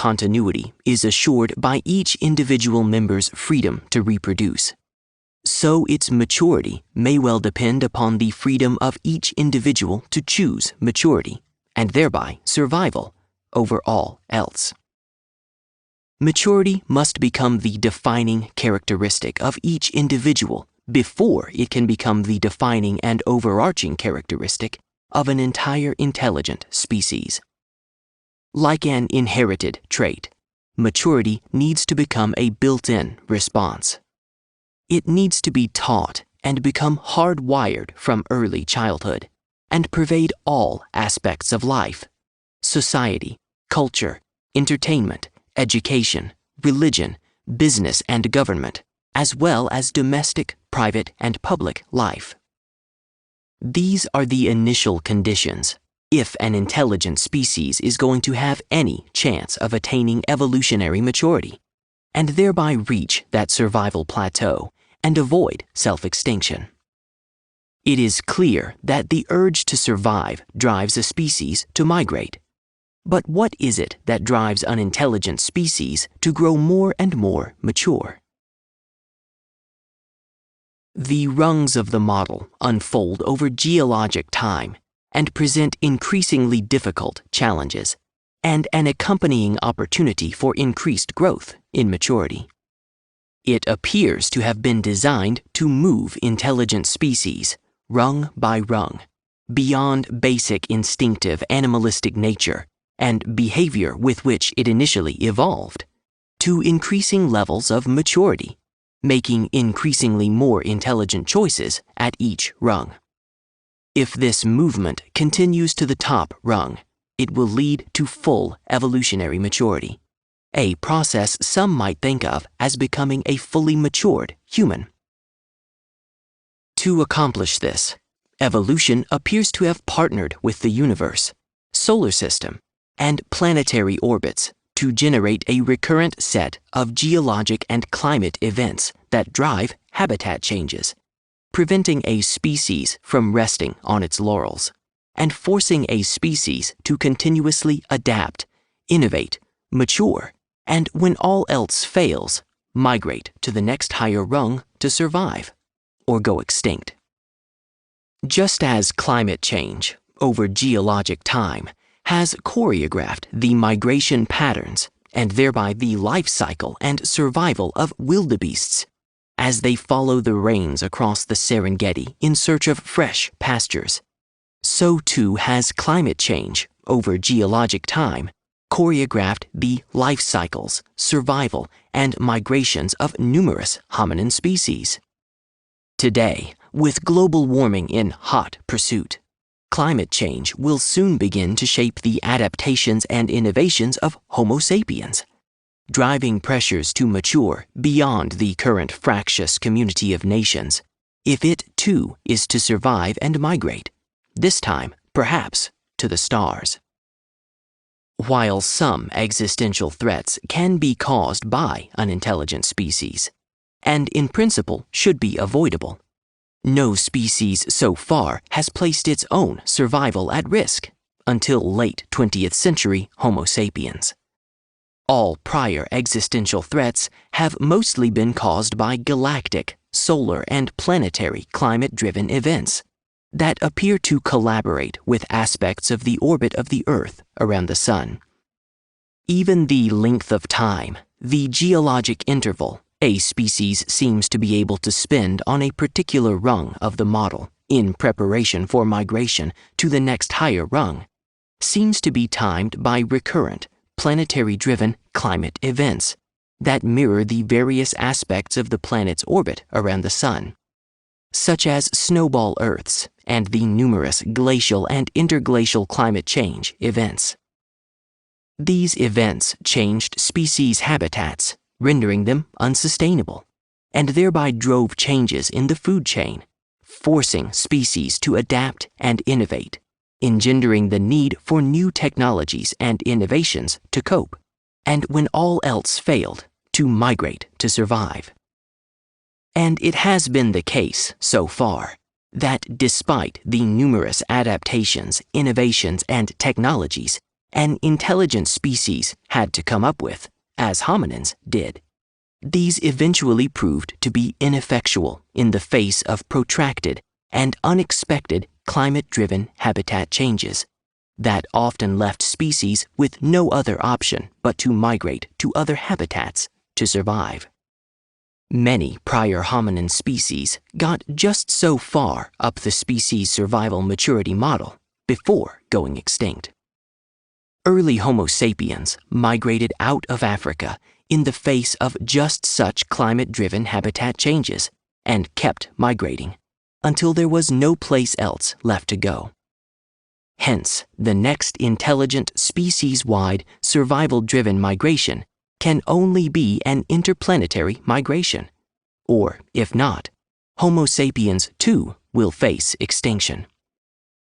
continuity is assured by each individual member's freedom to reproduce. So its maturity may well depend upon the freedom of each individual to choose maturity, and thereby survival, over all else. Maturity must become the defining characteristic of each individual before it can become the defining and overarching characteristic of an entire intelligent species. Like an inherited trait, maturity needs to become a built-in response. It needs to be taught and become hardwired from early childhood and pervade all aspects of life: society, culture, entertainment, education, religion, business and government, as well as domestic, private, and public life. These are the initial conditions if an intelligent species is going to have any chance of attaining evolutionary maturity, and thereby reach that survival plateau and avoid self-extinction. It is clear that the urge to survive drives a species to migrate. But what is it that drives an intelligent species to grow more and more mature? The rungs of the model unfold over geologic time and present increasingly difficult challenges and an accompanying opportunity for increased growth in maturity. It appears to have been designed to move intelligent species, rung by rung, beyond basic instinctive animalistic nature and behavior with which it initially evolved, to increasing levels of maturity, making increasingly more intelligent choices at each rung. If this movement continues to the top rung, it will lead to full evolutionary maturity, a process some might think of as becoming a fully matured human. To accomplish this, evolution appears to have partnered with the universe, solar system, and planetary orbits to generate a recurrent set of geologic and climate events that drive habitat changes, preventing a species from resting on its laurels, and forcing a species to continuously adapt, innovate, mature, and when all else fails, migrate to the next higher rung to survive, or go extinct. Just as climate change, over geologic time, has choreographed the migration patterns and thereby the life cycle and survival of wildebeests as they follow the rains across the Serengeti in search of fresh pastures, so too has climate change, over geologic time, choreographed the life cycles, survival, and migrations of numerous hominin species. Today, with global warming in hot pursuit, climate change will soon begin to shape the adaptations and innovations of Homo sapiens, driving pressures to mature beyond the current fractious community of nations, if it too is to survive and migrate, this time, perhaps, to the stars. While some existential threats can be caused by an intelligent species, and in principle should be avoidable, no species so far has placed its own survival at risk until late 20th century Homo sapiens. All prior existential threats have mostly been caused by galactic, solar, and planetary climate-driven events that appear to collaborate with aspects of the orbit of the Earth around the Sun. Even the length of time, the geologic interval, a species seems to be able to spend on a particular rung of the model in preparation for migration to the next higher rung, seems to be timed by recurrent, planetary-driven climate events that mirror the various aspects of the planet's orbit around the Sun, such as snowball Earths and the numerous glacial and interglacial climate change events. These events changed species' habitats, rendering them unsustainable, and thereby drove changes in the food chain, forcing species to adapt and innovate, engendering the need for new technologies and innovations to cope, and when all else failed, to migrate to survive. And it has been the case, so far, that despite the numerous adaptations, innovations, and technologies an intelligent species had to come up with, as hominins did. These eventually proved to be ineffectual in the face of protracted and unexpected climate-driven habitat changes that often left species with no other option but to migrate to other habitats to survive. Many prior hominin species got just so far up the species survival maturity model before going extinct. Early Homo sapiens migrated out of Africa in the face of just such climate-driven habitat changes and kept migrating until there was no place else left to go. Hence, the next intelligent species-wide survival-driven migration can only be an interplanetary migration, or if not, Homo sapiens too will face extinction.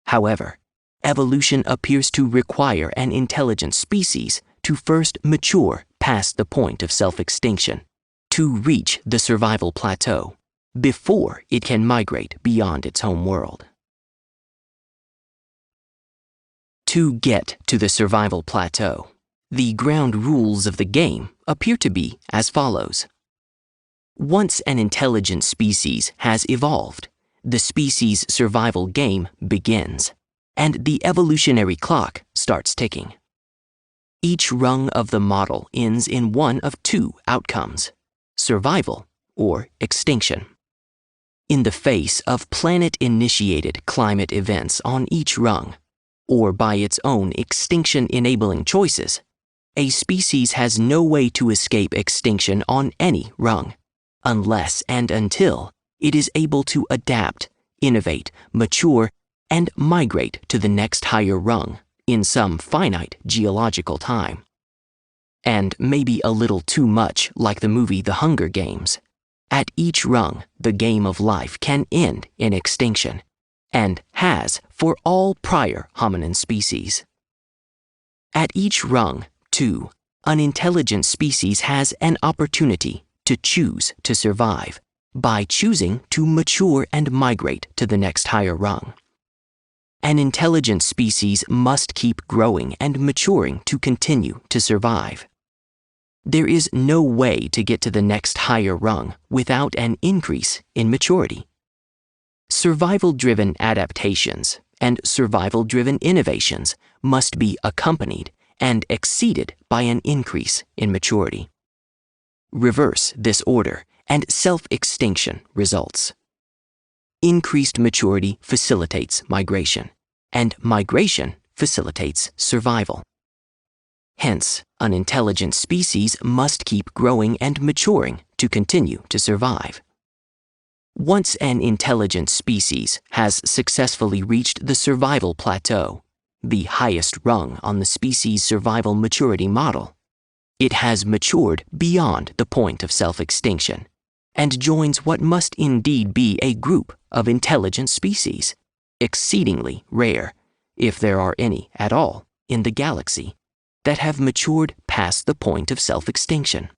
However, evolution appears to require an intelligent species to first mature past the point of self-extinction, to reach the survival plateau, before it can migrate beyond its home world. To get to the survival plateau, the ground rules of the game appear to be as follows. Once an intelligent species has evolved, the species' survival game begins, and the evolutionary clock starts ticking. Each rung of the model ends in one of two outcomes: survival or extinction. In the face of planet-initiated climate events on each rung, or by its own extinction-enabling choices, a species has no way to escape extinction on any rung, unless and until it is able to adapt, innovate, mature, and migrate to the next higher rung in some finite geological time. And maybe a little too much like the movie The Hunger Games. At each rung, the game of life can end in extinction, and has for all prior hominin species. At each rung, too, an intelligent species has an opportunity to choose to survive by choosing to mature and migrate to the next higher rung. An intelligent species must keep growing and maturing to continue to survive. There is no way to get to the next higher rung without an increase in maturity. Survival-driven adaptations and survival-driven innovations must be accompanied and exceeded by an increase in maturity. Reverse this order and self-extinction results. Increased maturity facilitates migration, and migration facilitates survival. Hence, an intelligent species must keep growing and maturing to continue to survive. Once an intelligent species has successfully reached the survival plateau, the highest rung on the species survival maturity model, it has matured beyond the point of self-extinction and joins what must indeed be a group of intelligent species, exceedingly rare, if there are any at all, in the galaxy, that have matured past the point of self-extinction.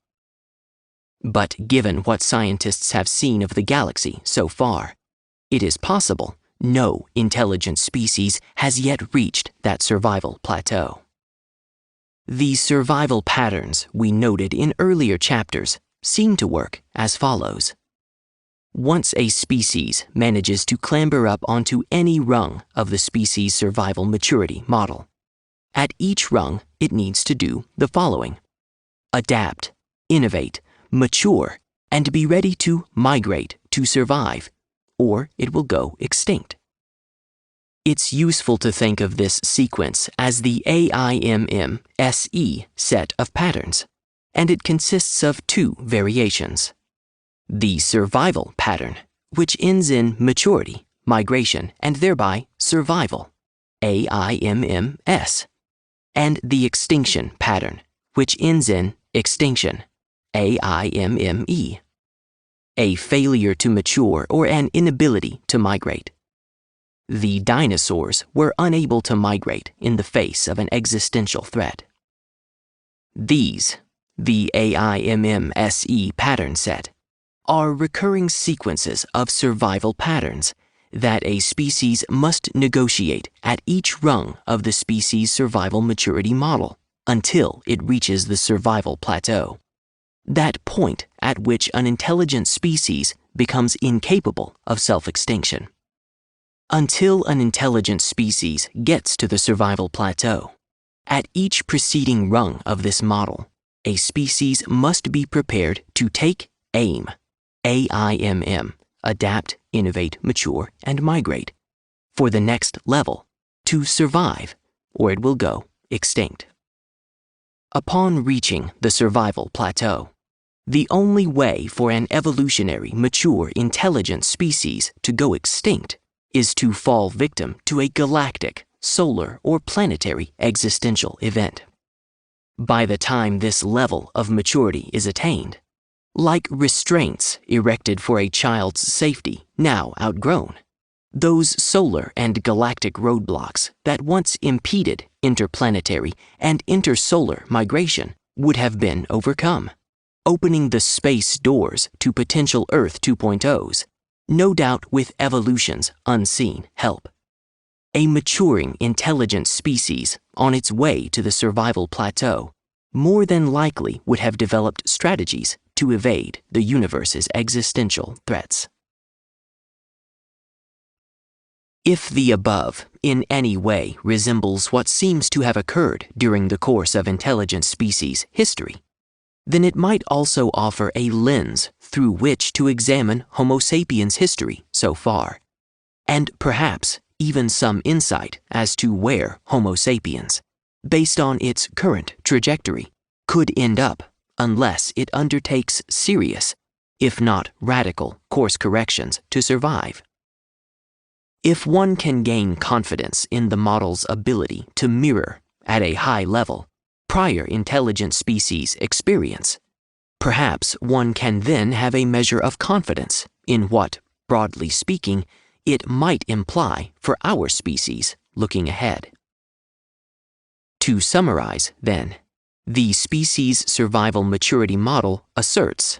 But given what scientists have seen of the galaxy so far, it is possible no intelligent species has yet reached that survival plateau. The survival patterns we noted in earlier chapters seem to work as follows. Once a species manages to clamber up onto any rung of the species survival maturity model, at each rung it needs to do the following: adapt, innovate, mature, and be ready to migrate to survive, or it will go extinct. It's useful to think of this sequence as the AIMM-SE set of patterns, and it consists of two variations. The survival pattern, which ends in maturity, migration, and thereby survival, AIMM-S, and the extinction pattern, which ends in extinction, AIMME, a failure to mature or an inability to migrate. The dinosaurs were unable to migrate in the face of an existential threat. These, the AIMM-SE pattern set, are recurring sequences of survival patterns that a species must negotiate at each rung of the species survival maturity model until it reaches the survival plateau, that point at which an intelligent species becomes incapable of self-extinction. Until an intelligent species gets to the survival plateau, at each preceding rung of this model, a species must be prepared to take AIM, AIMM, adapt, innovate, mature, and migrate, for the next level, to survive, or it will go extinct. Upon reaching the survival plateau, the only way for an evolutionary, mature, intelligent species to go extinct is to fall victim to a galactic, solar, or planetary existential event. By the time this level of maturity is attained, like restraints erected for a child's safety now outgrown, those solar and galactic roadblocks that once impeded interplanetary and intersolar migration would have been overcome, opening the space doors to potential Earth 2.0s, no doubt with evolution's unseen help. A maturing, intelligent species on its way to the survival plateau more than likely would have developed strategies to evade the universe's existential threats. If the above in any way resembles what seems to have occurred during the course of intelligent species history, then it might also offer a lens through which to examine Homo sapiens' history so far, and perhaps even some insight as to where Homo sapiens, based on its current trajectory, could end up unless it undertakes serious, if not radical, course corrections to survive. If one can gain confidence in the model's ability to mirror, at a high level, prior intelligent species experience, perhaps one can then have a measure of confidence in what, broadly speaking, it might imply for our species looking ahead. To summarize, then, the species survival maturity model asserts: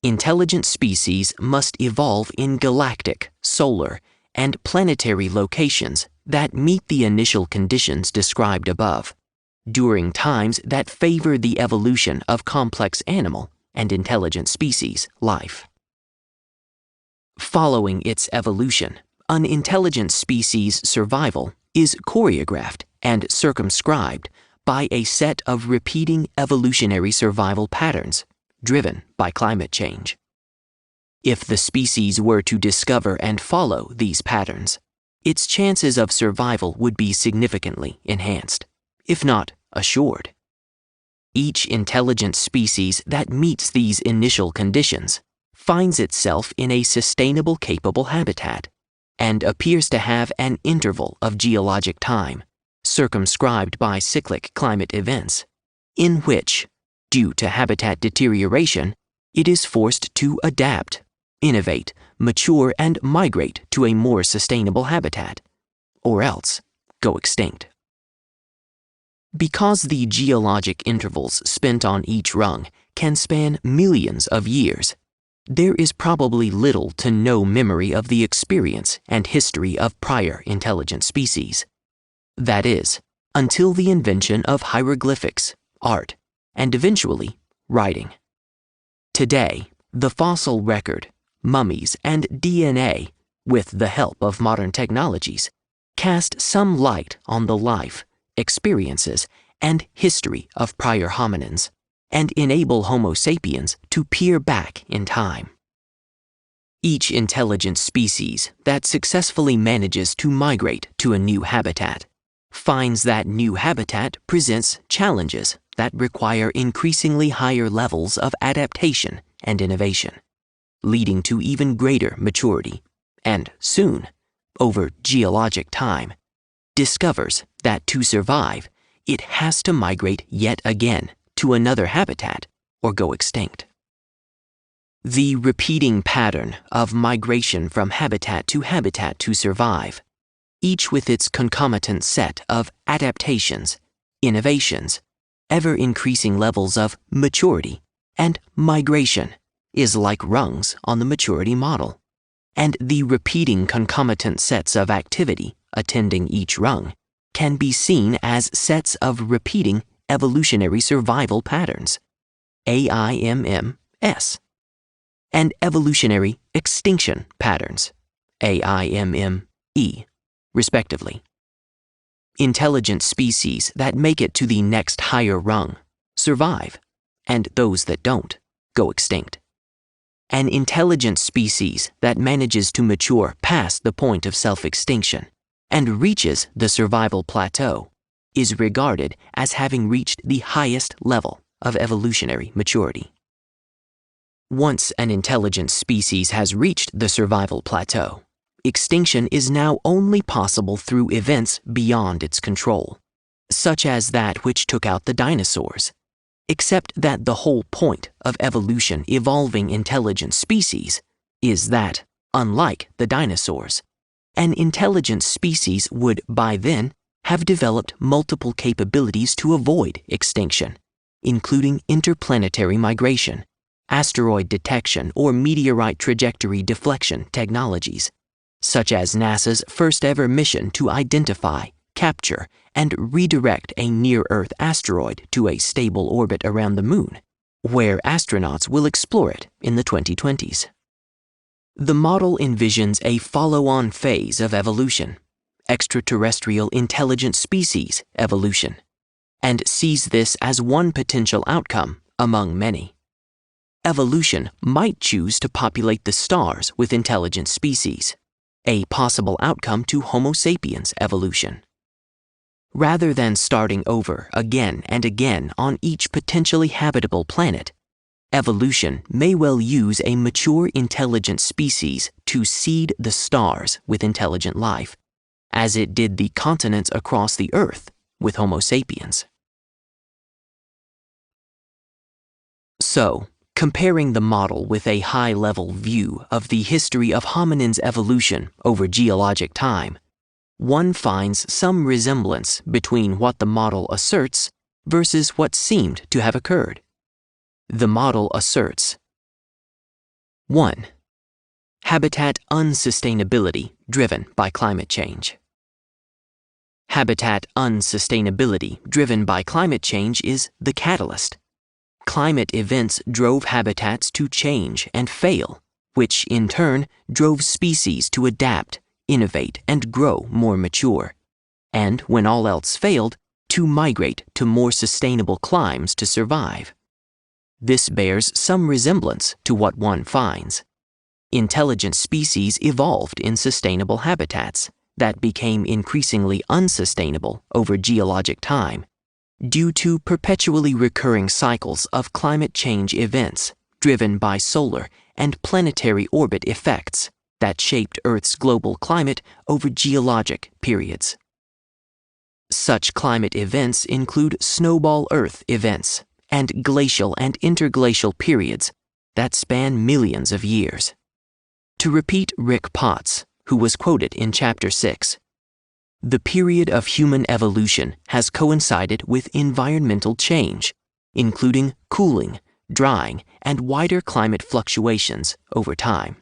intelligent species must evolve in galactic, solar, and planetary locations that meet the initial conditions described above, during times that favor the evolution of complex animal and intelligent species life. Following its evolution, an intelligent species' survival is choreographed and circumscribed by a set of repeating evolutionary survival patterns driven by climate change. If the species were to discover and follow these patterns, its chances of survival would be significantly enhanced, if not assured. Each intelligent species that meets these initial conditions finds itself in a sustainable, capable habitat, and appears to have an interval of geologic time, circumscribed by cyclic climate events, in which, due to habitat deterioration, it is forced to adapt, innovate, mature, and migrate to a more sustainable habitat, or else go extinct. Because the geologic intervals spent on each rung can span millions of years, there is probably little to no memory of the experience and history of prior intelligent species. That is, until the invention of hieroglyphics, art, and eventually writing. Today, the fossil record, mummies, and DNA, with the help of modern technologies, cast some light on the life, experiences, and history of prior hominins, and enable Homo sapiens to peer back in time. Each intelligent species that successfully manages to migrate to a new habitat finds that new habitat presents challenges that require increasingly higher levels of adaptation and innovation, leading to even greater maturity, and soon, over geologic time, discovers that to survive, it has to migrate yet again to another habitat or go extinct. The repeating pattern of migration from habitat to survive, each with its concomitant set of adaptations, innovations, ever-increasing levels of maturity, and migration, is like rungs on the maturity model, and the repeating concomitant sets of activity attending each rung can be seen as sets of repeating evolutionary survival patterns, AIMMS, and evolutionary extinction patterns, AIMME, respectively. Intelligent species that make it to the next higher rung survive, and those that don't go extinct. An intelligent species that manages to mature past the point of self-extinction and reaches the survival plateau is regarded as having reached the highest level of evolutionary maturity. Once an intelligent species has reached the survival plateau, extinction is now only possible through events beyond its control, such as that which took out the dinosaurs, except that the whole point of evolution evolving intelligent species is that, unlike the dinosaurs, an intelligent species would by then have developed multiple capabilities to avoid extinction, including interplanetary migration, asteroid detection, or meteorite trajectory deflection technologies, such as NASA's first-ever mission to identify, capture, and redirect a near-Earth asteroid to a stable orbit around the Moon, where astronauts will explore it in the 2020s. The model envisions a follow-on phase of evolution, extraterrestrial intelligent species evolution, and sees this as one potential outcome among many. Evolution might choose to populate the stars with intelligent species, a possible outcome to Homo sapiens evolution. Rather than starting over again and again on each potentially habitable planet, evolution may well use a mature intelligent species to seed the stars with intelligent life, as it did the continents across the Earth with Homo sapiens. So, comparing the model with a high-level view of the history of hominins' evolution over geologic time, one finds some resemblance between what the model asserts versus what seemed to have occurred. The model asserts 1. Habitat unsustainability driven by climate change. Habitat unsustainability driven by climate change is the catalyst. Climate events drove habitats to change and fail, which in turn drove species to adapt, innovate, and grow more mature, and when all else failed, to migrate to more sustainable climes to survive. This bears some resemblance to what one finds. Intelligent species evolved in sustainable habitats that became increasingly unsustainable over geologic time due to perpetually recurring cycles of climate change events driven by solar and planetary orbit effects that shaped Earth's global climate over geologic periods. Such climate events include snowball Earth events and glacial and interglacial periods that span millions of years. To repeat Rick Potts, who was quoted in Chapter 6, the period of human evolution has coincided with environmental change, including cooling, drying, and wider climate fluctuations over time.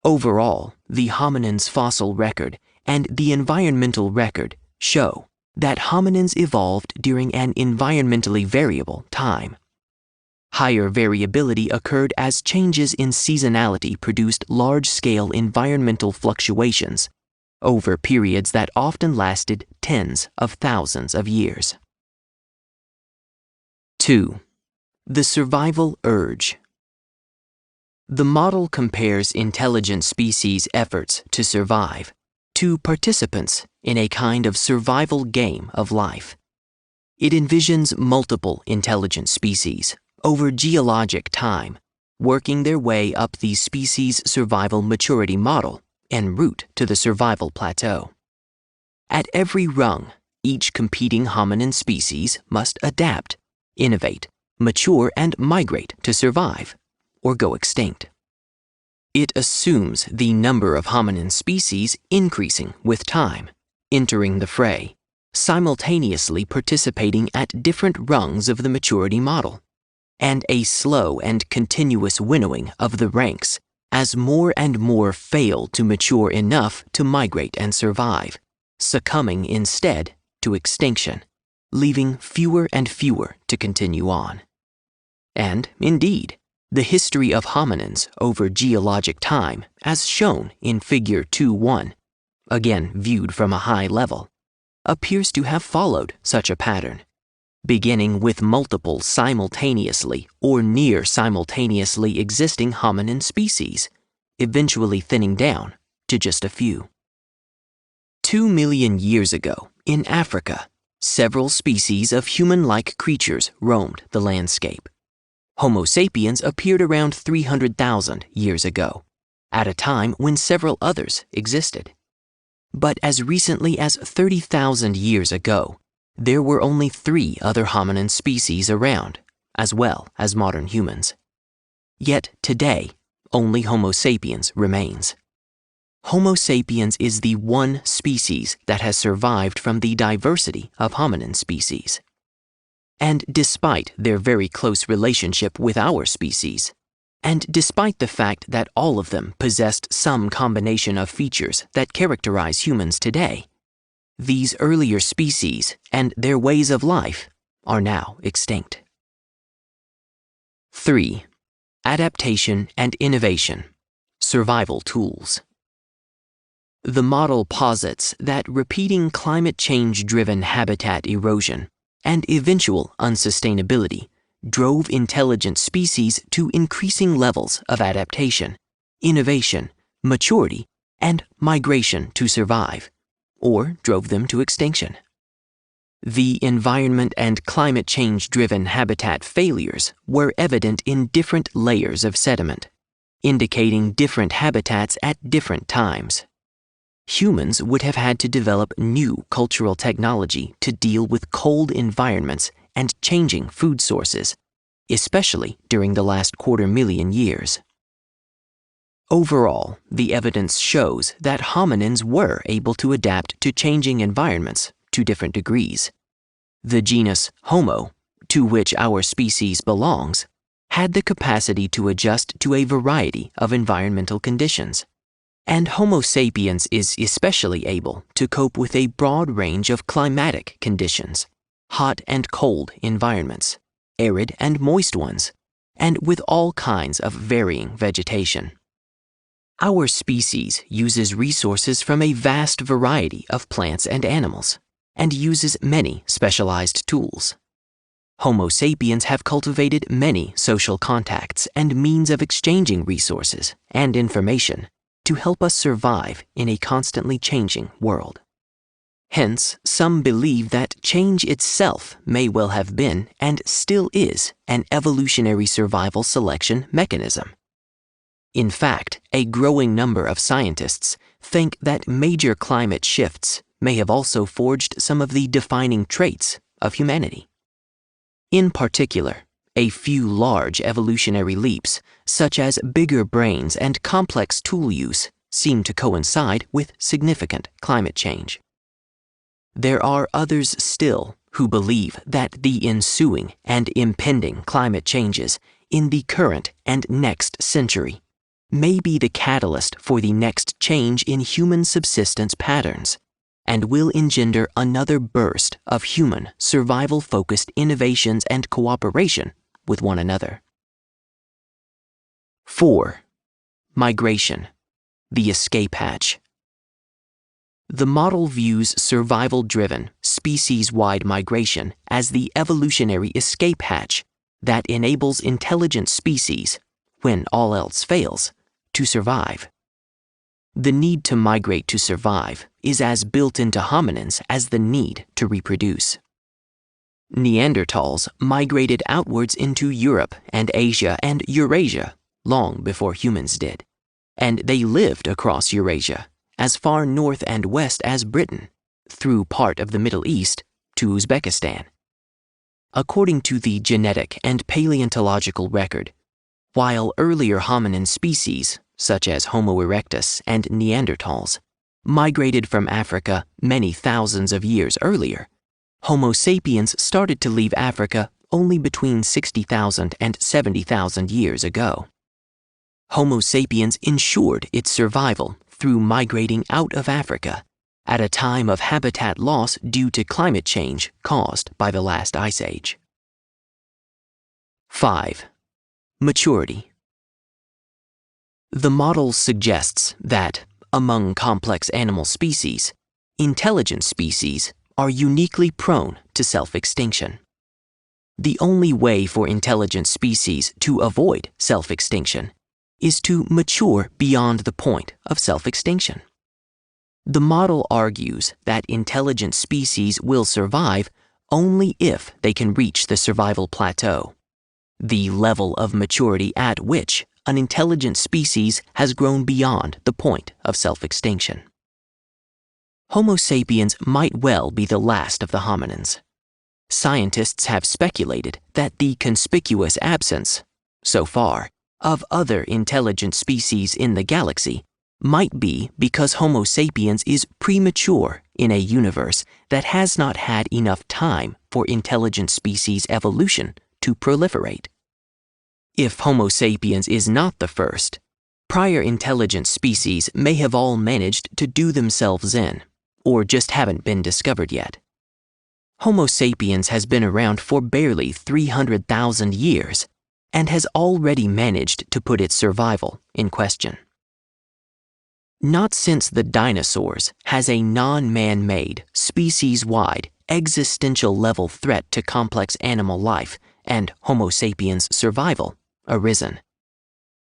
Overall, the hominins' fossil record and the environmental record show that hominins evolved during an environmentally variable time. Higher variability occurred as changes in seasonality produced large-scale environmental fluctuations over periods that often lasted tens of thousands of years. 2. The survival urge. The model compares intelligent species' efforts to survive to participants in a kind of survival game of life. It envisions multiple intelligent species over geologic time, working their way up the species' survival maturity model en route to the survival plateau. At every rung, each competing hominin species must adapt, innovate, mature, and migrate to survive, or go extinct. It assumes the number of hominin species increasing with time, entering the fray, simultaneously participating at different rungs of the maturity model, and a slow and continuous winnowing of the ranks as more and more failed to mature enough to migrate and survive, succumbing instead to extinction, leaving fewer and fewer to continue on. And, indeed, the history of hominins over geologic time, as shown in Figure 2.1, again viewed from a high level, appears to have followed such a pattern, beginning with multiple simultaneously or near simultaneously existing hominin species, eventually thinning down to just a few. 2 million years ago, in Africa, several species of human-like creatures roamed the landscape. Homo sapiens appeared around 300,000 years ago, at a time when several others existed. But as recently as 30,000 years ago, there were only 3 other hominin species around, as well as modern humans. Yet today, only Homo sapiens remains. Homo sapiens is the one species that has survived from the diversity of hominin species. And despite their very close relationship with our species, and despite the fact that all of them possessed some combination of features that characterize humans today, these earlier species and their ways of life are now extinct. 3. Adaptation and innovation. Survival tools. The model posits that repeating climate change-driven habitat erosion and eventual unsustainability drove intelligent species to increasing levels of adaptation, innovation, maturity, and migration to survive, or drove them to extinction. The environment and climate change-driven habitat failures were evident in different layers of sediment, indicating different habitats at different times. Humans would have had to develop new cultural technology to deal with cold environments and changing food sources, especially during the last 250,000 years. Overall, the evidence shows that hominins were able to adapt to changing environments to different degrees. The genus Homo, to which our species belongs, had the capacity to adjust to a variety of environmental conditions. And Homo sapiens is especially able to cope with a broad range of climatic conditions, hot and cold environments, arid and moist ones, and with all kinds of varying vegetation. Our species uses resources from a vast variety of plants and animals, and uses many specialized tools. Homo sapiens have cultivated many social contacts and means of exchanging resources and information to help us survive in a constantly changing world. Hence, some believe that change itself may well have been, and still is, an evolutionary survival selection mechanism. In fact, a growing number of scientists think that major climate shifts may have also forged some of the defining traits of humanity. In particular, a few large evolutionary leaps, such as bigger brains and complex tool use, seem to coincide with significant climate change. There are others still who believe that the ensuing and impending climate changes in the current and next century may be the catalyst for the next change in human subsistence patterns, and will engender another burst of human survival-focused innovations and cooperation with one another. 4. Migration, the escape hatch. The model views survival-driven, species-wide migration as the evolutionary escape hatch that enables intelligent species, when all else fails, to survive. The need to migrate to survive is as built into hominins as the need to reproduce. Neanderthals migrated outwards into Europe and Asia and Eurasia long before humans did, and they lived across Eurasia, as far north and west as Britain, through part of the Middle East to Uzbekistan. According to the genetic and paleontological record, while earlier hominin species, such as Homo erectus and Neanderthals, migrated from Africa many thousands of years earlier, Homo sapiens started to leave Africa only between 60,000 and 70,000 years ago. Homo sapiens ensured its survival through migrating out of Africa at a time of habitat loss due to climate change caused by the last ice age. 5. Maturity. The model suggests that, among complex animal species, intelligent species are uniquely prone to self-extinction. The only way for intelligent species to avoid self-extinction is to mature beyond the point of self-extinction. The model argues that intelligent species will survive only if they can reach the survival plateau, the level of maturity at which an intelligent species has grown beyond the point of self-extinction. Homo sapiens might well be the last of the hominins. Scientists have speculated that the conspicuous absence, so far, of other intelligent species in the galaxy might be because Homo sapiens is premature in a universe that has not had enough time for intelligent species evolution to proliferate. If Homo sapiens is not the first, prior intelligent species may have all managed to do themselves in, or just haven't been discovered yet. Homo sapiens has been around for barely 300,000 years and has already managed to put its survival in question. Not since the dinosaurs has a non-man-made, species-wide, existential-level threat to complex animal life and Homo sapiens' survival arisen.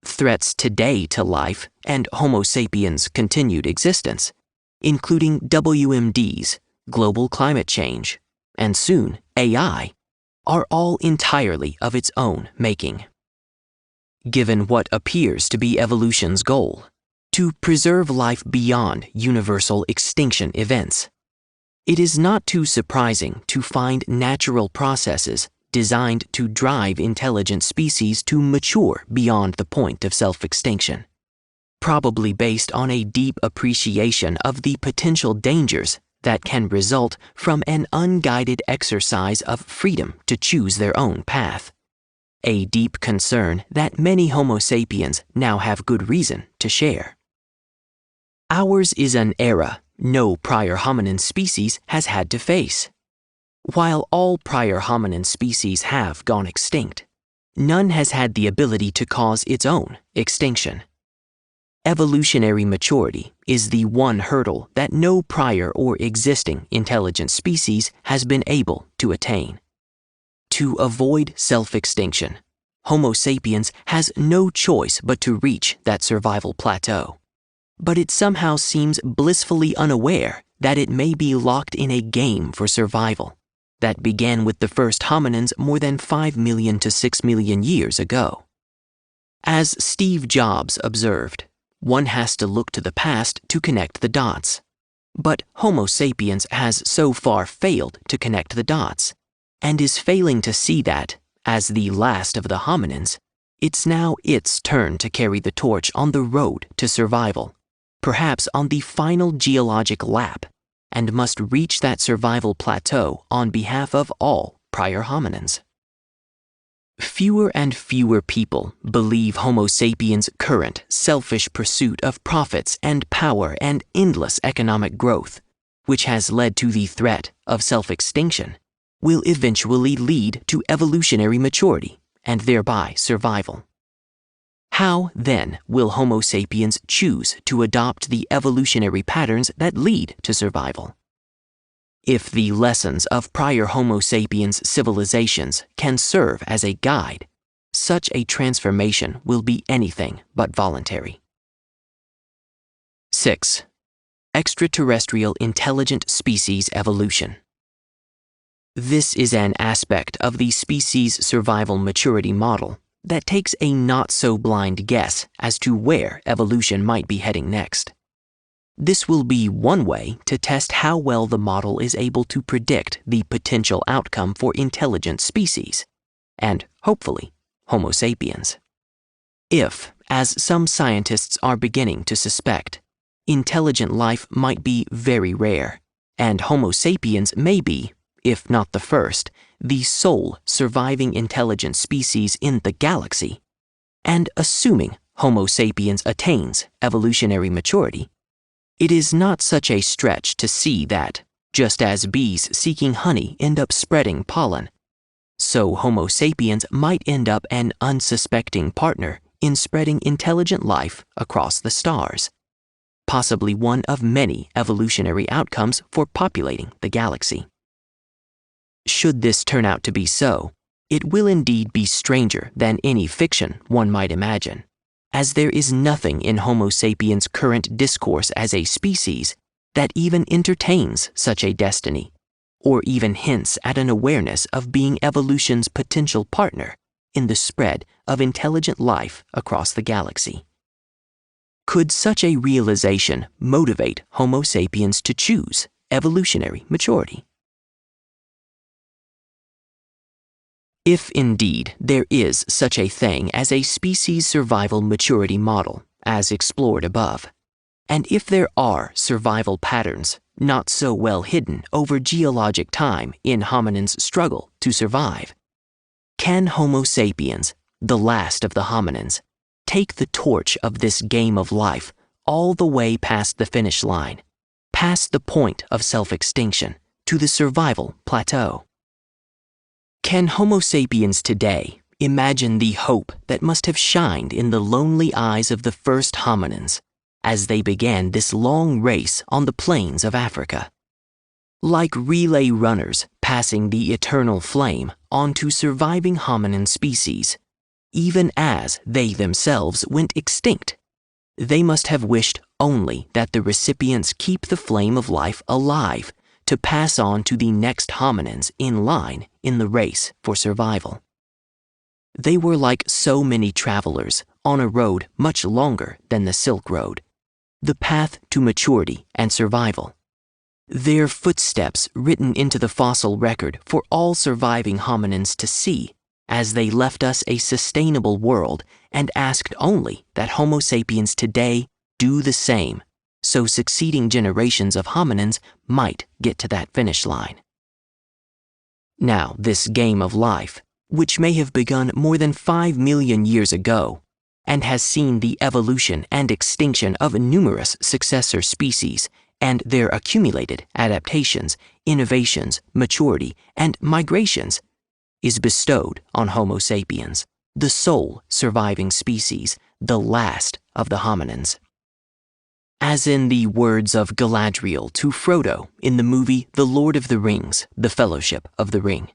Threats today to life and Homo sapiens' continued existence, including WMDs, global climate change, and soon AI, are all entirely of its own making. Given what appears to be evolution's goal, to preserve life beyond universal extinction events, it is not too surprising to find natural processes designed to drive intelligent species to mature beyond the point of self-extinction, probably based on a deep appreciation of the potential dangers that can result from an unguided exercise of freedom to choose their own path, a deep concern that many Homo sapiens now have good reason to share. Ours is an era no prior hominin species has had to face. While all prior hominin species have gone extinct, none has had the ability to cause its own extinction. Evolutionary maturity is the one hurdle that no prior or existing intelligent species has been able to attain. To avoid self-extinction, Homo sapiens has no choice but to reach that survival plateau. But it somehow seems blissfully unaware that it may be locked in a game for survival that began with the first hominins more than 5 million to 6 million years ago. As Steve Jobs observed, one has to look to the past to connect the dots. But Homo sapiens has so far failed to connect the dots, and is failing to see that, as the last of the hominins, it's now its turn to carry the torch on the road to survival, perhaps on the final geologic lap, and must reach that survival plateau on behalf of all prior hominins. Fewer and fewer people believe Homo sapiens' current selfish pursuit of profits and power and endless economic growth, which has led to the threat of self-extinction, will eventually lead to evolutionary maturity and thereby survival. How, then, will Homo sapiens choose to adopt the evolutionary patterns that lead to survival? If the lessons of prior Homo sapiens civilizations can serve as a guide, such a transformation will be anything but voluntary. 6. Extraterrestrial intelligent species evolution. This is an aspect of the species survival maturity model that takes a not-so-blind guess as to where evolution might be heading next. This will be one way to test how well the model is able to predict the potential outcome for intelligent species, and, hopefully, Homo sapiens. If, as some scientists are beginning to suspect, intelligent life might be very rare, and Homo sapiens may be, if not the first, the sole surviving intelligent species in the galaxy, and assuming Homo sapiens attains evolutionary maturity, it is not such a stretch to see that, just as bees seeking honey end up spreading pollen, so Homo sapiens might end up an unsuspecting partner in spreading intelligent life across the stars, possibly one of many evolutionary outcomes for populating the galaxy. Should this turn out to be so, it will indeed be stranger than any fiction one might imagine, as there is nothing in Homo sapiens' current discourse as a species that even entertains such a destiny, or even hints at an awareness of being evolution's potential partner in the spread of intelligent life across the galaxy. Could such a realization motivate Homo sapiens to choose evolutionary maturity? If indeed there is such a thing as a species survival maturity model, as explored above, and if there are survival patterns not so well hidden over geologic time in hominins' struggle to survive, can Homo sapiens, the last of the hominins, take the torch of this game of life all the way past the finish line, past the point of self-extinction, to the survival plateau? Can Homo sapiens today imagine the hope that must have shined in the lonely eyes of the first hominins as they began this long race on the plains of Africa? Like relay runners passing the eternal flame onto surviving hominin species, even as they themselves went extinct, they must have wished only that the recipients keep the flame of life alive to pass on to the next hominins in line in the race for survival. They were like so many travelers on a road much longer than the Silk Road, the path to maturity and survival. Their footsteps written into the fossil record for all surviving hominins to see as they left us a sustainable world and asked only that Homo sapiens today do the same so succeeding generations of hominins might get to that finish line. Now, this game of life, which may have begun more than 5 million years ago, and has seen the evolution and extinction of numerous successor species and their accumulated adaptations, innovations, maturity, and migrations, is bestowed on Homo sapiens, the sole surviving species, the last of the hominins. As in the words of Galadriel to Frodo in the movie The Lord of the Rings, The Fellowship of the Ring,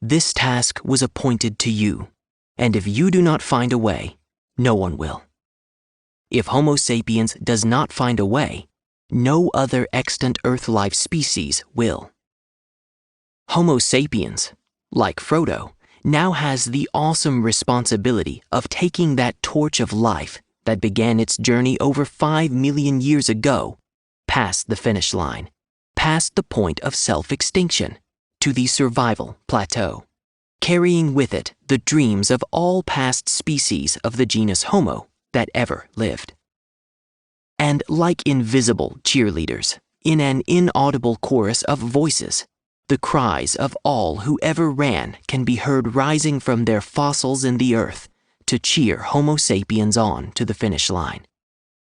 "This task was appointed to you, and if you do not find a way, no one will." If Homo sapiens does not find a way, no other extant Earth life species will. Homo sapiens, like Frodo, now has the awesome responsibility of taking that torch of life that began its journey over 5 million years ago, past the finish line, past the point of self-extinction, to the survival plateau, carrying with it the dreams of all past species of the genus Homo that ever lived. And like invisible cheerleaders, in an inaudible chorus of voices, the cries of all who ever ran can be heard rising from their fossils in the earth to cheer Homo sapiens on to the finish line.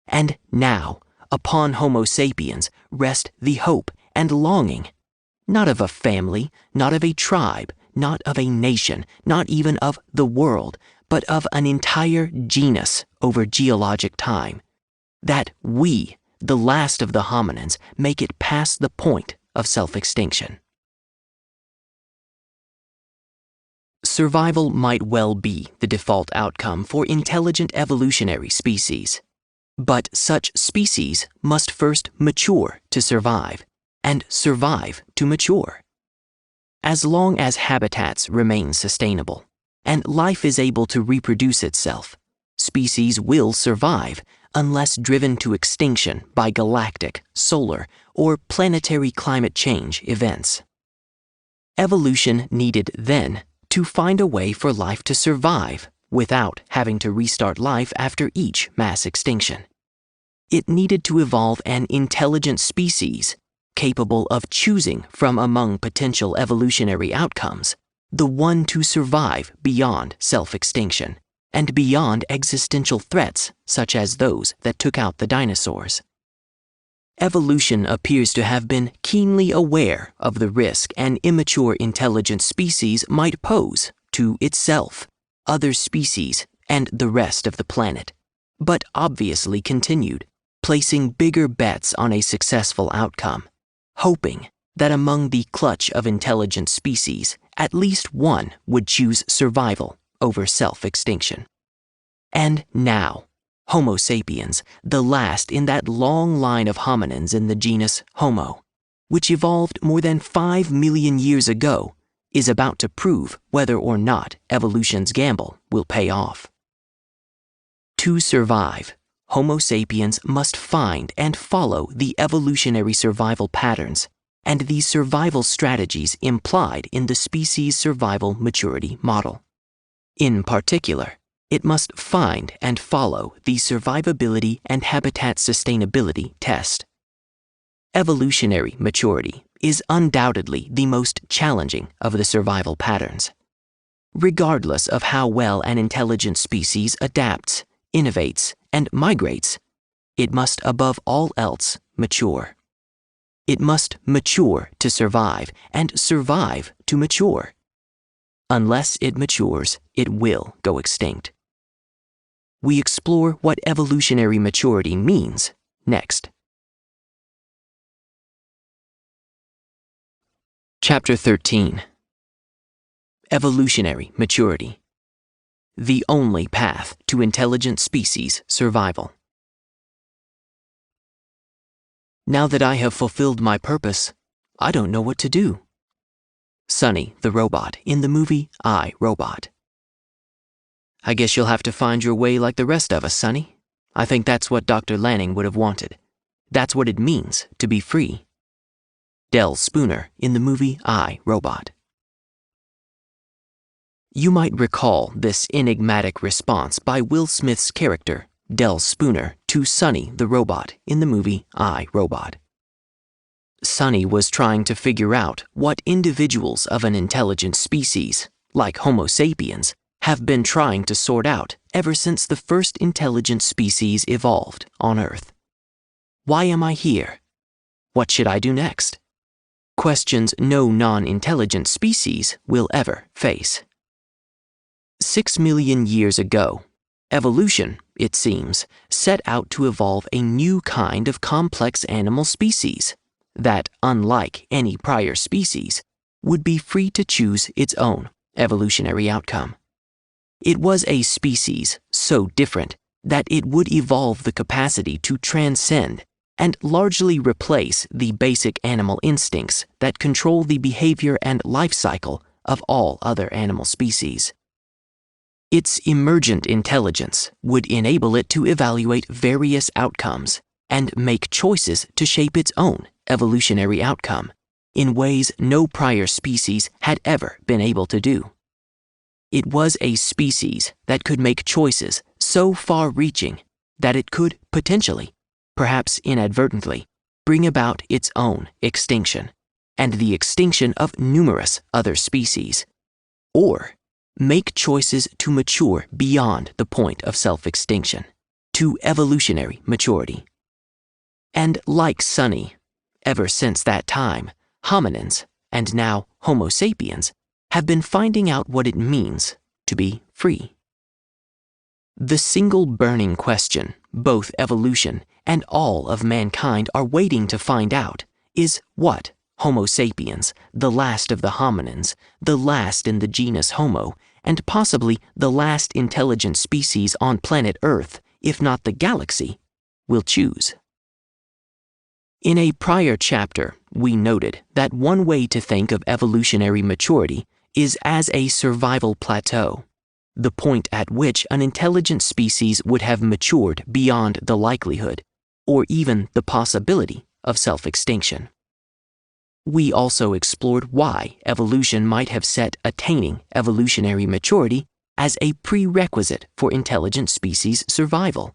And now, upon Homo sapiens rest the hope and longing, not of a family, not of a tribe, not of a nation, not even of the world, but of an entire genus over geologic time, that we, the last of the hominins, make it past the point of self-extinction. Survival might well be the default outcome for intelligent evolutionary species, but such species must first mature to survive, and survive to mature. As long as habitats remain sustainable, and life is able to reproduce itself, species will survive unless driven to extinction by galactic, solar, or planetary climate change events. Evolution needed then to find a way for life to survive without having to restart life after each mass extinction. It needed to evolve an intelligent species capable of choosing from among potential evolutionary outcomes the one to survive beyond self-extinction and beyond existential threats such as those that took out the dinosaurs. Evolution appears to have been keenly aware of the risk an immature intelligent species might pose to itself, other species, and the rest of the planet, but obviously continued, placing bigger bets on a successful outcome, hoping that among the clutch of intelligent species, at least one would choose survival over self-extinction. And now, Homo sapiens, the last in that long line of hominins in the genus Homo, which evolved more than 5 million years ago, is about to prove whether or not evolution's gamble will pay off. To survive, Homo sapiens must find and follow the evolutionary survival patterns and the survival strategies implied in the species survival maturity model. In particular, it must find and follow the survivability and habitat sustainability test. Evolutionary maturity is undoubtedly the most challenging of the survival patterns. Regardless of how well an intelligent species adapts, innovates, and migrates, it must above all else mature. It must mature to survive and survive to mature. Unless it matures, it will go extinct. We explore what evolutionary maturity means next. Chapter 13. Evolutionary maturity. The only path to intelligent species survival. Now that I have fulfilled my purpose, I don't know what to do. Sonny the robot in the movie I, Robot. I guess you'll have to find your way like the rest of us, Sonny. I think that's what Dr. Lanning would have wanted. That's what it means to be free. Del Spooner in the movie I, Robot. You might recall this enigmatic response by Will Smith's character, Del Spooner, to Sonny the robot in the movie I, Robot. Sonny was trying to figure out what individuals of an intelligent species, like Homo sapiens, have been trying to sort out ever since the first intelligent species evolved on Earth. Why am I here? What should I do next? Questions no non-intelligent species will ever face. 6 million years ago, evolution, it seems, set out to evolve a new kind of complex animal species that, unlike any prior species, would be free to choose its own evolutionary outcome. It was a species so different that it would evolve the capacity to transcend and largely replace the basic animal instincts that control the behavior and life cycle of all other animal species. Its emergent intelligence would enable it to evaluate various outcomes and make choices to shape its own evolutionary outcome in ways no prior species had ever been able to do. It was a species that could make choices so far-reaching that it could potentially, perhaps inadvertently, bring about its own extinction and the extinction of numerous other species, or make choices to mature beyond the point of self-extinction, to evolutionary maturity. And like Sonny, ever since that time, hominins, and now Homo sapiens, have been finding out what it means to be free. The single burning question both evolution and all of mankind are waiting to find out is what Homo sapiens, the last of the hominins, the last in the genus Homo, and possibly the last intelligent species on planet Earth, if not the galaxy, will choose. In a prior chapter, we noted that one way to think of evolutionary maturity is as a survival plateau, the point at which an intelligent species would have matured beyond the likelihood, or even the possibility, of self-extinction. We also explored why evolution might have set attaining evolutionary maturity as a prerequisite for intelligent species survival,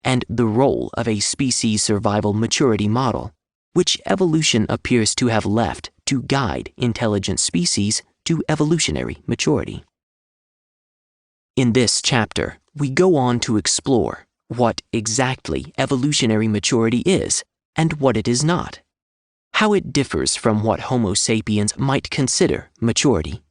and the role of a species survival maturity model, which evolution appears to have left to guide intelligent species to evolutionary maturity. In this chapter, we go on to explore what exactly evolutionary maturity is and what it is not, how it differs from what Homo sapiens might consider maturity,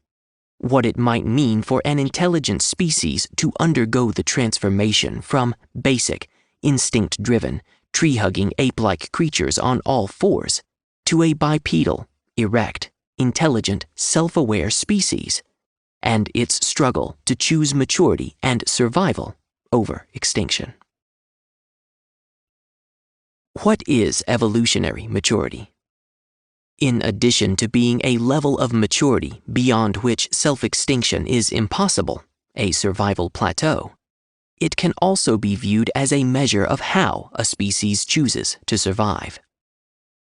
what it might mean for an intelligent species to undergo the transformation from basic, instinct-driven, tree-hugging ape-like creatures on all fours to a bipedal, erect, intelligent, self-aware species, and its struggle to choose maturity and survival over extinction. What is evolutionary maturity? In addition to being a level of maturity beyond which self-extinction is impossible, a survival plateau, it can also be viewed as a measure of how a species chooses to survive.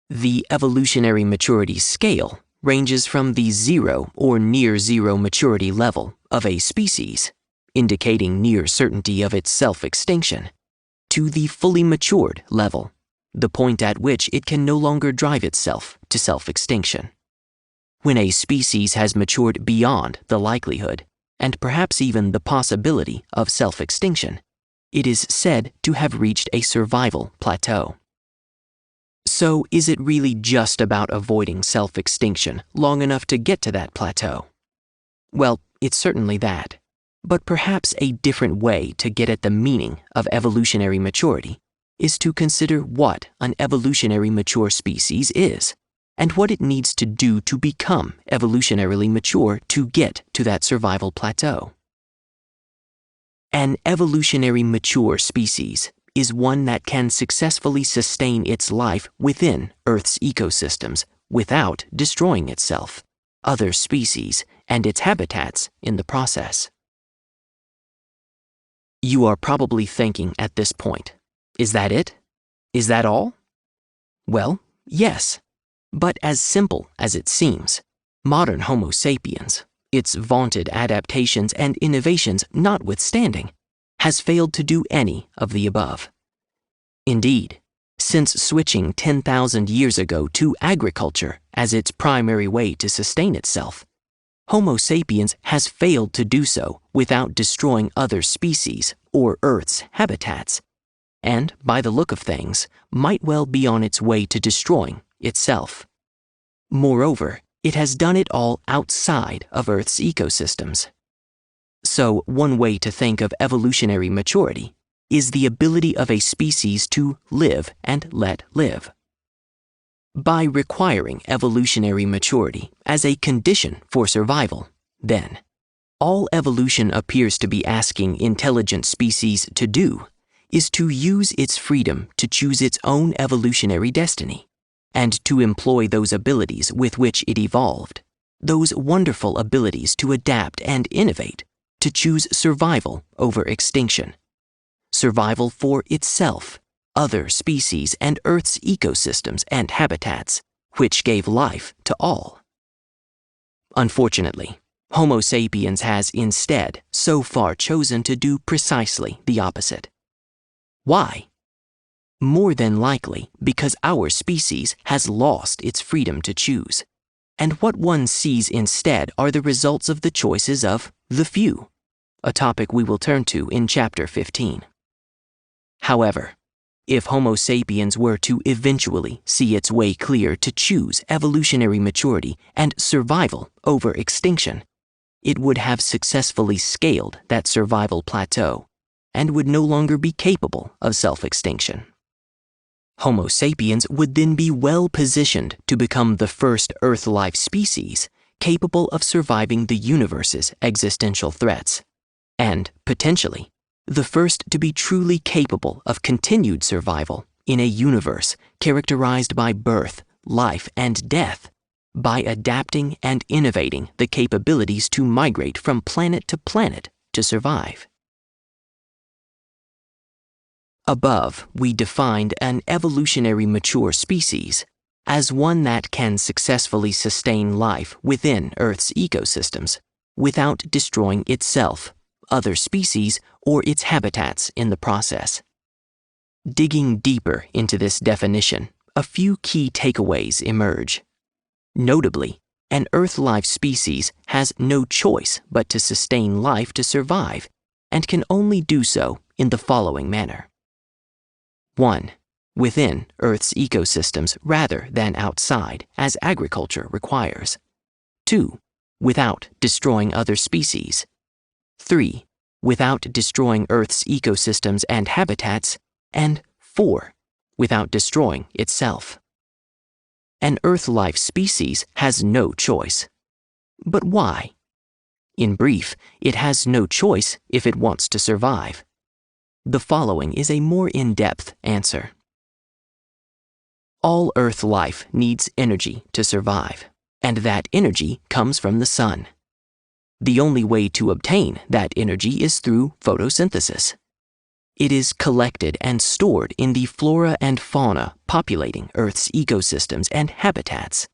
The evolutionary maturity scale ranges from the zero or near zero maturity level of a species, indicating near certainty of its self-extinction, to the fully matured level, the point at which it can no longer drive itself to self-extinction. When a species has matured beyond the likelihood, and perhaps even the possibility of self-extinction, it is said to have reached a survival plateau. So, is it really just about avoiding self-extinction long enough to get to that plateau? Well, it's certainly that, but perhaps a different way to get at the meaning of evolutionary maturity is to consider what an evolutionary mature species is, and what it needs to do to become evolutionarily mature to get to that survival plateau. An evolutionary mature species is one that can successfully sustain its life within Earth's ecosystems without destroying itself, other species, and its habitats in the process. You are probably thinking at this point, is that it? Is that all? Well, yes. But as simple as it seems, modern Homo sapiens, its vaunted adaptations and innovations notwithstanding, has failed to do any of the above. Indeed, since switching 10,000 years ago to agriculture as its primary way to sustain itself, Homo sapiens has failed to do so without destroying other species or Earth's habitats, and, by the look of things, might well be on its way to destroying itself. Moreover, it has done it all outside of Earth's ecosystems. So, one way to think of evolutionary maturity is the ability of a species to live and let live. By requiring evolutionary maturity as a condition for survival, then, all evolution appears to be asking intelligent species to do is to use its freedom to choose its own evolutionary destiny, and to employ those abilities with which it evolved, those wonderful abilities to adapt and innovate, to choose survival over extinction, survival for itself, other species, and Earth's ecosystems and habitats, which gave life to all. Unfortunately, Homo sapiens has instead so far chosen to do precisely the opposite. Why? More than likely because our species has lost its freedom to choose, and what one sees instead are the results of the choices of the few, a topic we will turn to in Chapter 15. However, if Homo sapiens were to eventually see its way clear to choose evolutionary maturity and survival over extinction, it would have successfully scaled that survival plateau and would no longer be capable of self-extinction. Homo sapiens would then be well positioned to become the first Earth-life species capable of surviving the universe's existential threats, and, potentially, the first to be truly capable of continued survival in a universe characterized by birth, life, and death, by adapting and innovating the capabilities to migrate from planet to survive. Above, we defined an evolutionary mature species as one that can successfully sustain life within Earth's ecosystems without destroying itself, other species, or its habitats in the process. Digging deeper into this definition, a few key takeaways emerge. Notably, an Earth-life species has no choice but to sustain life to survive, and can only do so in the following manner. 1. Within Earth's ecosystems rather than outside, as agriculture requires. 2. Without destroying other species. 3. Without destroying Earth's ecosystems and habitats. And 4. Without destroying itself. An Earth-life species has no choice. But why? In brief, it has no choice if it wants to survive. The following is a more in-depth answer. All Earth life needs energy to survive, and that energy comes from the sun. The only way to obtain that energy is through photosynthesis. It is collected and stored in the flora and fauna populating Earth's ecosystems and habitats.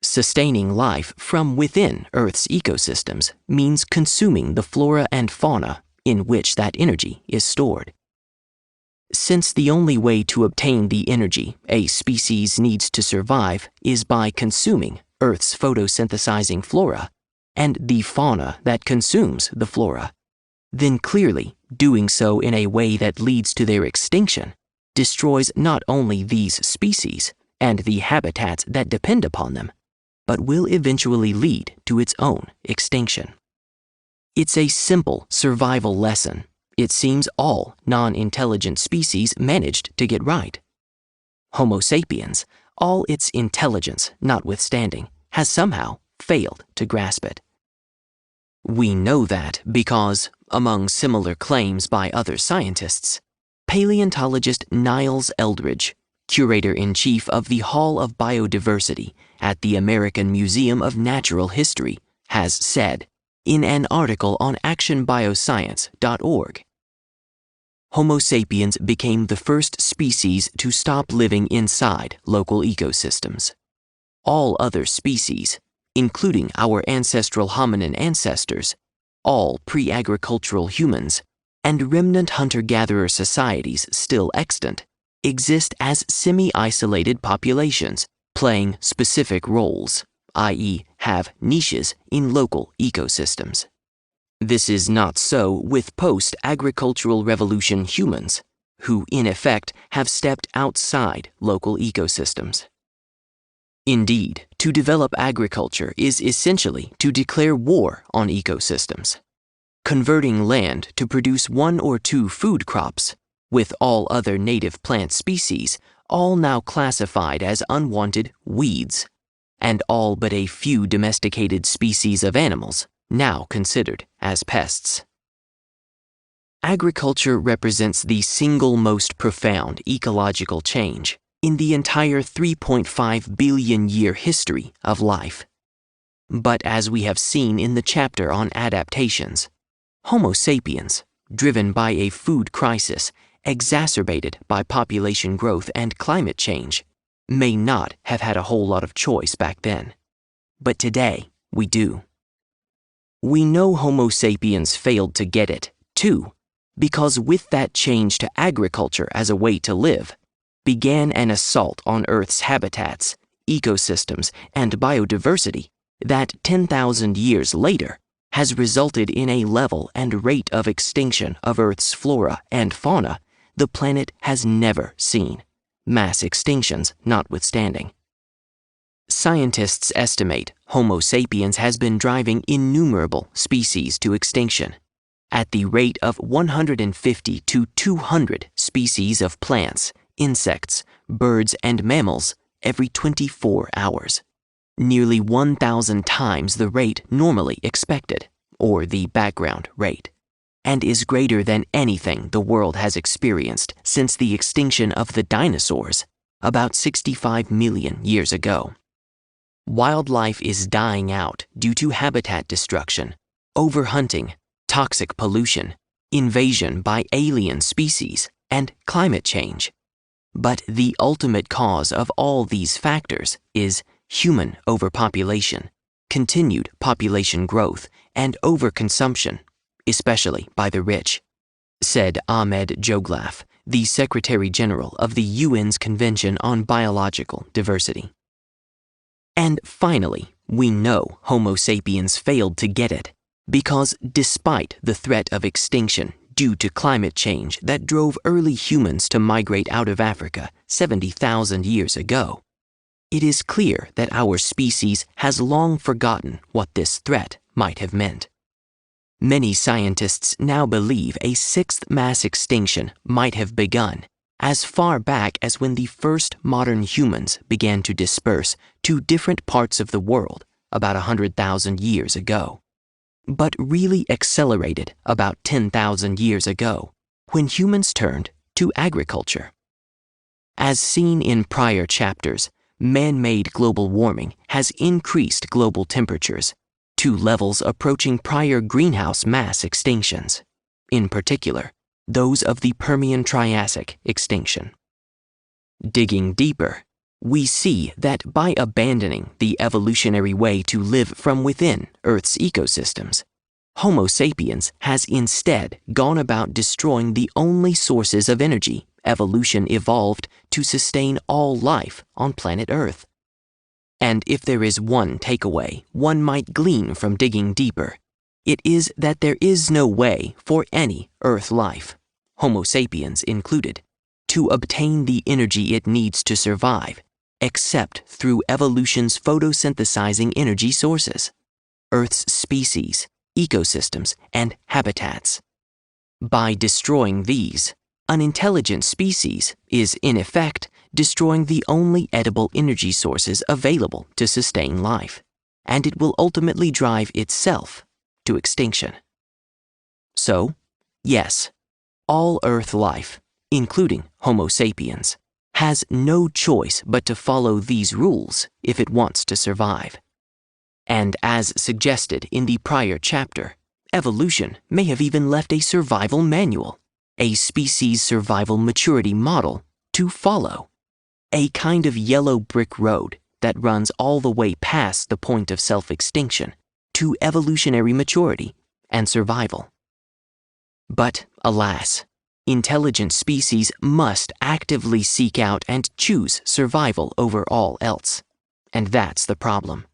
Sustaining life from within Earth's ecosystems means consuming the flora and fauna in which that energy is stored. Since the only way to obtain the energy a species needs to survive is by consuming Earth's photosynthesizing flora and the fauna that consumes the flora, then clearly doing so in a way that leads to their extinction destroys not only these species and the habitats that depend upon them, but will eventually lead to its own extinction. It's a simple survival lesson it seems all non-intelligent species managed to get right. Homo sapiens, all its intelligence notwithstanding, has somehow failed to grasp it. We know that because, among similar claims by other scientists, paleontologist Niles Eldredge, curator-in-chief of the Hall of Biodiversity at the American Museum of Natural History, has said, in an article on actionbioscience.org, Homo sapiens became the first species to stop living inside local ecosystems. All other species, including our ancestral hominin ancestors, all pre-agricultural humans, and remnant hunter-gatherer societies still extant, exist as semi-isolated populations playing specific roles, i.e., have niches in local ecosystems. This is not so with post-agricultural revolution humans, who in effect have stepped outside local ecosystems. Indeed, to develop agriculture is essentially to declare war on ecosystems, converting land to produce 1 or 2 food crops, with all other native plant species all now classified as unwanted weeds, and all but a few domesticated species of animals now considered as pests. Agriculture represents the single most profound ecological change in the entire 3.5 billion year history of life. But as we have seen in the chapter on adaptations, Homo sapiens, driven by a food crisis exacerbated by population growth and climate change, may not have had a whole lot of choice back then. But today, we do. We know Homo sapiens failed to get it, too, because with that change to agriculture as a way to live, began an assault on Earth's habitats, ecosystems, and biodiversity that 10,000 years later has resulted in a level and rate of extinction of Earth's flora and fauna the planet has never seen, mass extinctions notwithstanding. Scientists estimate Homo sapiens has been driving innumerable species to extinction, at the rate of 150 to 200 species of plants, insects, birds, and mammals every 24 hours, nearly 1,000 times the rate normally expected, or the background rate, and is greater than anything the world has experienced since the extinction of the dinosaurs about 65 million years ago. Wildlife is dying out due to habitat destruction, overhunting, toxic pollution, invasion by alien species, and climate change. But the ultimate cause of all these factors is human overpopulation, continued population growth, and overconsumption, especially by the rich, said Ahmed Joglaf, the Secretary General of the UN's Convention on Biological Diversity. And finally, we know Homo sapiens failed to get it Because despite the threat of extinction due to climate change that drove early humans to migrate out of Africa 70,000 years ago, it is clear that our species has long forgotten what this threat might have meant. Many scientists now believe a sixth mass extinction might have begun as far back as when the first modern humans began to disperse to different parts of the world about 100,000 years ago, but really accelerated about 10,000 years ago when humans turned to agriculture. As seen in prior chapters, man-made global warming has increased global temperatures to levels approaching prior greenhouse mass extinctions, in particular, those of the Permian-Triassic extinction. Digging deeper, we see that by abandoning the evolutionary way to live from within Earth's ecosystems, Homo sapiens has instead gone about destroying the only sources of energy evolution evolved to sustain all life on planet Earth. And if there is one takeaway one might glean from digging deeper, it is that there is no way for any Earth life, Homo sapiens included, to obtain the energy it needs to survive except through evolution's photosynthesizing energy sources, Earth's species, ecosystems, and habitats. By destroying these, an intelligent species is, in effect, destroying the only edible energy sources available to sustain life, and it will ultimately drive itself to extinction. So, yes, all Earth life, including Homo sapiens, has no choice but to follow these rules if it wants to survive. And as suggested in the prior chapter, evolution may have even left a survival manual, a species survival maturity model to follow, a kind of yellow brick road that runs all the way past the point of self-extinction to evolutionary maturity and survival. But alas, intelligent species must actively seek out and choose survival over all else, and that's the problem.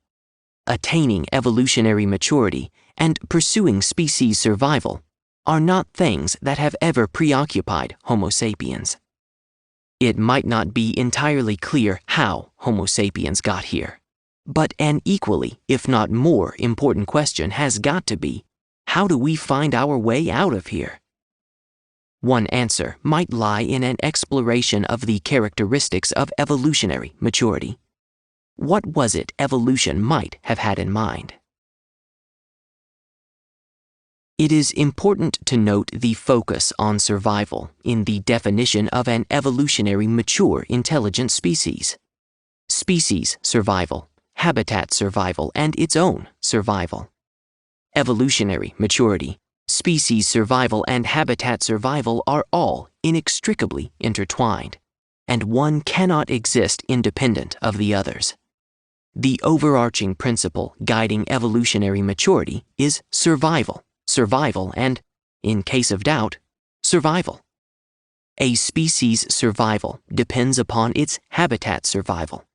Attaining evolutionary maturity and pursuing species survival are not things that have ever preoccupied Homo sapiens. It might not be entirely clear how Homo sapiens got here, but an equally, if not more, important question has got to be, how do we find our way out of here? One answer might lie in an exploration of the characteristics of evolutionary maturity. What was it evolution might have had in mind? It is important to note the focus on survival in the definition of an evolutionary mature intelligent species. Species survival, habitat survival, and its own survival. Evolutionary maturity, species survival, and habitat survival are all inextricably intertwined, and one cannot exist independent of the others. The overarching principle guiding evolutionary maturity is survival, survival, and, in case of doubt, survival. A species' survival depends upon its habitat survival,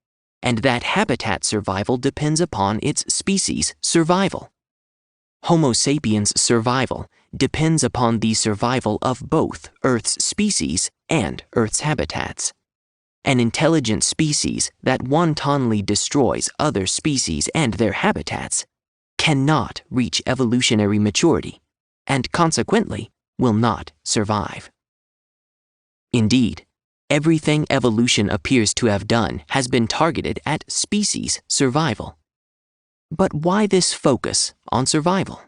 and that habitat survival depends upon its species' survival. Homo sapiens' survival depends upon the survival of both Earth's species and Earth's habitats. An intelligent species that wantonly destroys other species and their habitats cannot reach evolutionary maturity and consequently will not survive. Indeed, everything evolution appears to have done has been targeted at species survival. But why this focus on survival?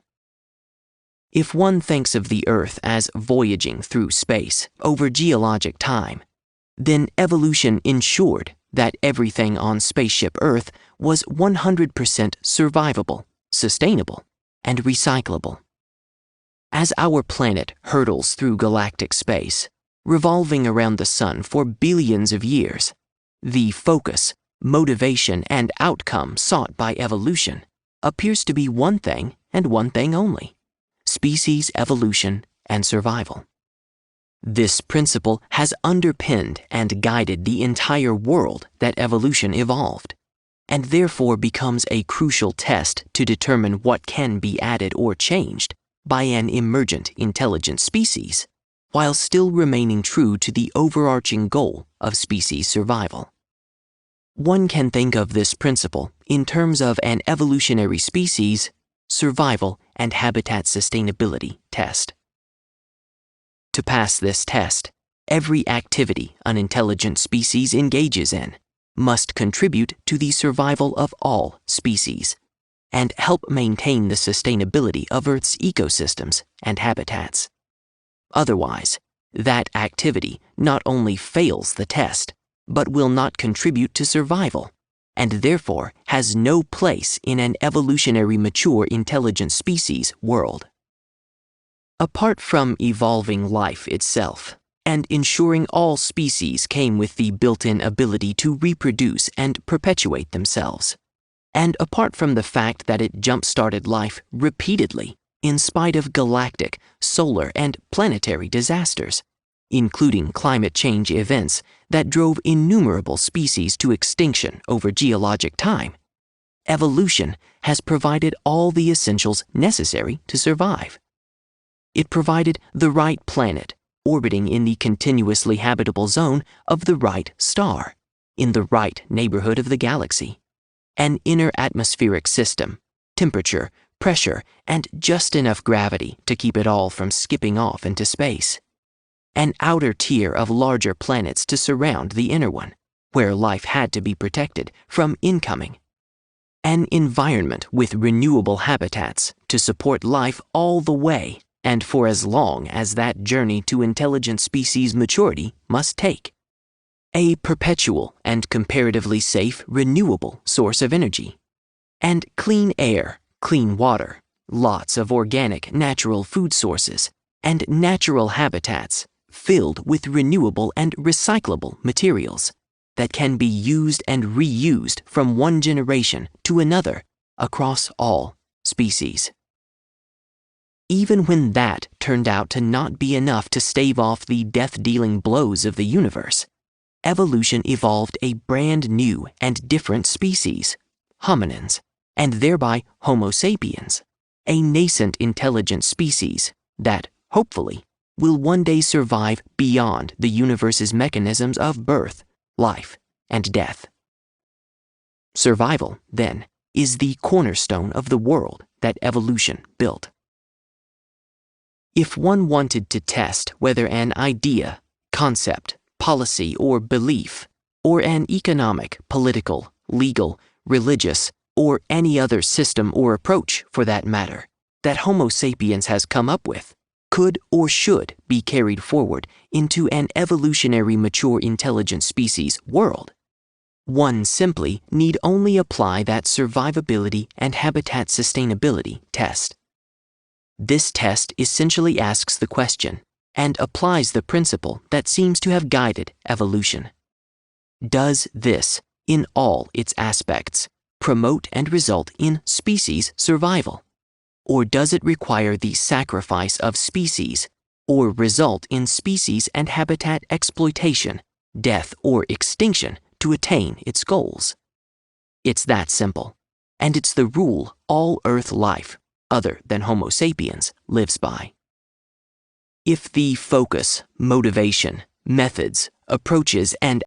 If one thinks of the Earth as voyaging through space over geologic time, then evolution ensured that everything on spaceship Earth was 100% survivable, sustainable, and recyclable. As our planet hurtles through galactic space, revolving around the sun for billions of years, the focus, motivation, and outcome sought by evolution appears to be one thing and one thing only: species evolution and survival. This principle has underpinned and guided the entire world that evolution evolved, and therefore becomes a crucial test to determine what can be added or changed by an emergent intelligent species, while still remaining true to the overarching goal of species survival. One can think of this principle in terms of an evolutionary species survival and habitat sustainability test. To pass this test, every activity an intelligent species engages in must contribute to the survival of all species and help maintain the sustainability of Earth's ecosystems and habitats. Otherwise, that activity not only fails the test, but will not contribute to survival, and therefore has no place in an evolutionary mature intelligent species world. Apart from evolving life itself, and ensuring all species came with the built-in ability to reproduce and perpetuate themselves, and apart from the fact that it jump-started life repeatedly in spite of galactic, solar, and planetary disasters, including climate change events that drove innumerable species to extinction over geologic time, evolution has provided all the essentials necessary to survive. It provided the right planet, orbiting in the continuously habitable zone of the right star, in the right neighborhood of the galaxy, an inner atmospheric system, temperature, pressure, and just enough gravity to keep it all from skipping off into space, an outer tier of larger planets to surround the inner one, where life had to be protected from incoming, an environment with renewable habitats to support life all the way and for as long as that journey to intelligent species maturity must take, a perpetual and comparatively safe renewable source of energy, and clean air, clean water, lots of organic natural food sources, and natural habitats filled with renewable and recyclable materials that can be used and reused from one generation to another across all species. Even when that turned out to not be enough to stave off the death-dealing blows of the universe, evolution evolved a brand new and different species, hominins, and thereby Homo sapiens, a nascent intelligent species that, hopefully, will one day survive beyond the universe's mechanisms of birth, life, and death. Survival, then, is the cornerstone of the world that evolution built. If one wanted to test whether an idea, concept, policy, or belief, or an economic, political, legal, religious, or any other system or approach, for that matter, that Homo sapiens has come up with, could or should be carried forward into an evolutionary mature intelligent species world, one simply need only apply that survivability and habitat sustainability test. This test essentially asks the question and applies the principle that seems to have guided evolution. Does this, in all its aspects, promote and result in species survival? Or does it require the sacrifice of species, or result in species and habitat exploitation, death, or extinction to attain its goals? It's that simple, and it's the rule all Earth life, other than Homo sapiens, lives by. If the focus, motivation, methods, approaches, and